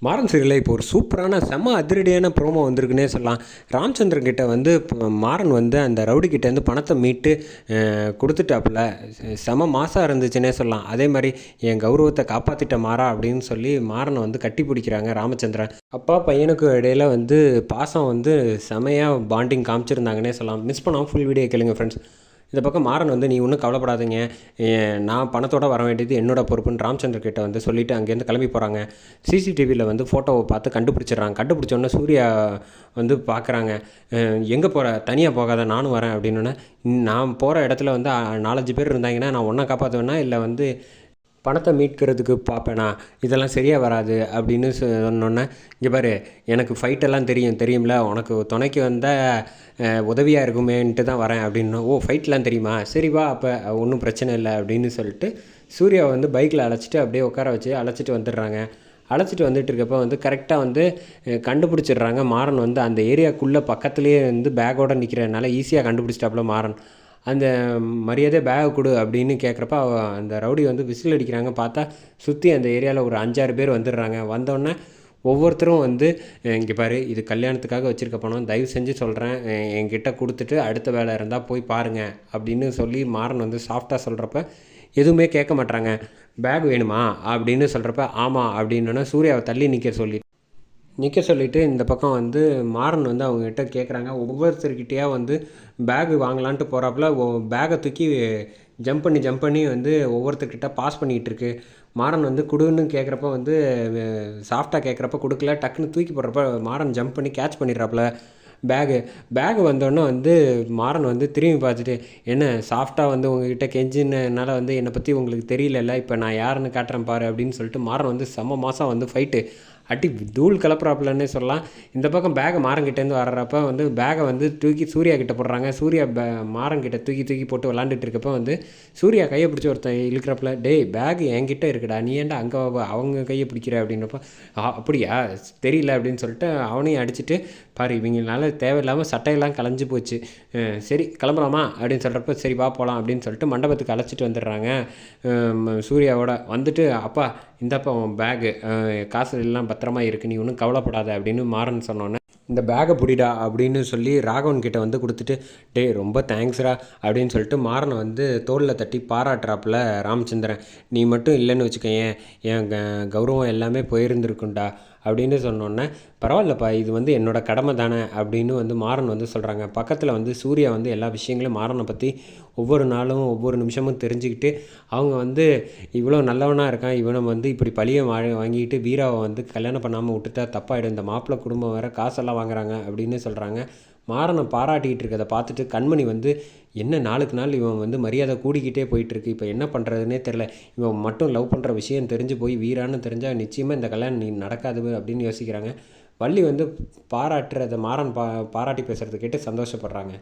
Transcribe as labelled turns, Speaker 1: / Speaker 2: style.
Speaker 1: மாறன் சீரியலில் இப்போ ஒரு சூப்பரான செம்ம அதிரடியான ப்ரோமோ வந்திருக்குன்னே சொல்லலாம். ராமச்சந்திரன் கிட்ட வந்து மாறன் வந்து அந்த ரவுடி கிட்டேருந்து பணத்தை மீட்டு கொடுத்துட்டாப்புல. செம மாசாக இருந்துச்சுன்னே சொல்லலாம். அதே மாதிரி என் கௌரவத்தை காப்பாற்றிட்ட மாறா அப்படின்னு சொல்லி மாறனை வந்து கட்டி பிடிக்கிறாங்க ராமச்சந்திரன். அப்பா பையனுக்கு இடையில வந்து பாசம் வந்து செமையாக பாண்டிங் காமிச்சிருந்தாங்கன்னே சொல்லலாம். மிஸ் பண்ணாமல் ஃபுல் வீடியோ கேளுங்க ஃப்ரெண்ட்ஸ். இந்த பக்கம் மாறன் வந்து நீ ஒன்றும் கவலைப்படாதீங்க, நான் பணத்தோட வர வேண்டியது என்னோட பொறுப்புன்னு ராமச்சந்திர கிட்ட வந்து சொல்லிவிட்டு அங்கேருந்து கிளம்பி போகிறாங்க. சிசிடிவியில் வந்து ஃபோட்டோவை பார்த்து கண்டுபிடிச்சிடுறாங்க. கண்டுபிடிச்சோன்னே சூர்யா வந்து பார்க்குறாங்க. எங்கே போகிற, தனியாக போகாத நானும் வரேன் அப்படின்னோடனே, நான் போகிற இடத்துல வந்து 4-5 பேர் இருந்தாங்கன்னா நான் ஒன்றை காப்பாற்றுவேன்னா இல்லை வந்து பணத்தை மீட்கிறதுக்கு பார்ப்பேனா, இதெல்லாம் சரியாக வராது அப்படின்னு சொன்னோன்னே, இங்கே பாரு எனக்கு ஃபைட்டெல்லாம் தெரியும்ல, உனக்கு துணைக்கு வந்தால் உதவியாக இருக்குமேன்ட்டு தான் வரேன் அப்படின்னா, ஓ ஃபைட்லாம் தெரியுமா, சரி வா அப்போ ஒன்றும் பிரச்சனை இல்லை அப்படின்னு சொல்லிட்டு சூர்யாவை வந்து பைக்கில் அழைச்சிட்டு அப்படியே உட்கார வச்சு அழைச்சிட்டு வந்துடுறாங்க. அழைச்சிட்டு வந்துட்டு இருக்கப்போ வந்து கரெக்டாக வந்து கண்டுபிடிச்சிடுறாங்க. மாறன் வந்து அந்த ஏரியாக்குள்ளே பக்கத்துலேயே வந்து பேக்கோடு நிற்கிறதுனால ஈஸியாக கண்டுபிடிச்சிட்டாப்புல மாறன். அந்த மரியாதை பேகை கொடு அப்படின்னு கேட்குறப்ப அந்த ரவுடி வந்து விசில் அடிக்கிறாங்க. பார்த்தா சுற்றி அந்த ஏரியாவில் ஒரு 5-6 பேர் வந்துடுறாங்க. வந்தோடனே ஒவ்வொருத்தரும் வந்து இங்கே பாரு இது கல்யாணத்துக்காக வச்சுருக்க பணம், தயவு செஞ்சு சொல்கிறேன் என்கிட்ட கொடுத்துட்டு அடுத்த வேலை இருந்தால் போய் பாருங்கள் அப்படின்னு சொல்லி மாறன் வந்து சாஃப்டாக சொல்கிறப்ப எதுவுமே கேட்க மாட்டாங்க. பேக் வேணுமா அப்படின்னு சொல்கிறப்ப ஆமாம் அப்படின்னோன்னா சூர்யாவை தள்ளி நிற்க சொல்லிவிட்டு இந்த பக்கம் வந்து மாறன் வந்து அவங்ககிட்ட கேட்குறாங்க. ஒவ்வொருத்தர்கிட்டையா வந்து பேகு வாங்கலான்ட்டு போகிறாப்புல பேகை தூக்கி ஜம்ப் பண்ணி வந்து ஒவ்வொருத்தர்கிட்ட பாஸ் பண்ணிகிட்ருக்கு. மாறன் வந்து கொடுன்னு கேட்குறப்ப வந்து சாஃப்டாக கேட்குறப்ப கொடுக்கல, டக்குன்னு தூக்கி போடுறப்ப மாறன் ஜம்ப் பண்ணி கேட்ச் பண்ணிடுறாப்புல பேகு வந்தோடனே வந்து மாறன் வந்து திரும்பி பார்த்துட்டு, என்ன சாஃப்டாக வந்து உங்ககிட்ட கெஞ்சினால வந்து என்னை பற்றி உங்களுக்கு தெரியலல்ல, இப்போ நான் யாருன்னு காட்டுறேன் பாரு அப்படின்னு சொல்லிட்டு மாறன் வந்து செம்ம மாதம் வந்து ஃபைட்டு அடி தூள் கலப்புறாப்புலன்னே சொல்லலாம். இந்த பக்கம் பேகை மாறன்கிட்டேருந்து வர்றப்ப வந்து பேகை வந்து தூக்கி சூர்யா கிட்டே போடுறாங்க. சூர்யா மாறன்கிட்ட தூக்கி போட்டு விளாண்டுட்டு இருக்கப்போ வந்து சூர்யா கையை பிடிச்சி ஒருத்தன் இழுக்கிறப்பல, டேய் பேக் என்கிட்ட இருக்குடா, நீ ஏன்டா அங்கே அவங்க கையை பிடிக்கிற அப்படின்றப்ப, அப்படியா தெரியல அப்படின்னு சொல்லிட்டு அவனையும் அடிச்சுட்டு, பாரு இவங்களால தேவையில்லாமல் சட்டையெல்லாம் கலைஞ்சி போச்சு, சரி கிளம்புலாமா அப்படின்னு சொல்கிறப்ப சரி வா போகலாம் அப்படின்னு சொல்லிட்டு மண்டபத்துக்கு அழைச்சிட்டு வந்துடுறாங்க. சூர்யாவோட வந்துட்டு, அப்பா இந்தப்பா உன் பேகு காசு எல்லாம் பத்திரமா இருக்குது, நீ ஒன்றும் கவலைப்படாத அப்படின்னு மாறன் சொன்னோன்னே, இந்த பேகை பிடிடா அப்படின்னு சொல்லி ராகவன் கிட்ட வந்து கொடுத்துட்டு, டே ரொம்ப தேங்க்ஸ்ரா அப்படின்னு சொல்லிட்டு மாறனை வந்து தோளில் தட்டி பாராட்டுறாப்புல ராமச்சந்திரன். நீ மட்டும் இல்லைன்னு வச்சுக்கோயேன், என் கௌரவம் எல்லாமே போயிருந்துருக்குண்டா அப்படின்னு சொன்னோன்னே, பரவாயில்லப்பா இது வந்து என்னோடய கடமை தானே அப்படின்னு வந்து மாறன் வந்து சொல்கிறாங்க. பக்கத்தில் வந்து சூர்யா வந்து எல்லா விஷயங்களும் மாறனை பற்றி ஒவ்வொரு நாளும் ஒவ்வொரு நிமிஷமும் தெரிஞ்சுக்கிட்டு, அவங்க வந்து இவ்வளோ நல்லவனாக இருக்கான், இவனை வந்து இப்படி பழியை வாங்கிட்டு வீராவை வந்து கல்யாணம் பண்ணாமல் விட்டுட்டா தப்பாயிடும், இந்த மாப்பிள்ளை குடும்பம் வேறு காசெல்லாம் வாங்குறாங்க அப்படின்னு சொல்கிறாங்க. மாறனை பாராட்டிகிட்டு இருக்கிறத பார்த்துட்டு கண்மணி வந்து, என்ன நாளுக்கு நாள் இவன் வந்து மரியாதை கூடிக்கிட்டே போயிட்டுருக்கு, இப்போ என்ன பண்ணுறதுனே தெரில, இவன் மட்டும் லவ் பண்ணுற விஷயம் தெரிஞ்சு போய் வீரான்னு தெரிஞ்சால் நிச்சயமாக இந்த கல்யாணம் நடக்காது அப்படின்னு யோசிக்கிறாங்க. வள்ளி வந்து பாராட்டுறதை மாறன் பாராட்டி பேசுகிறத கேட்டு சந்தோஷப்படுறாங்க.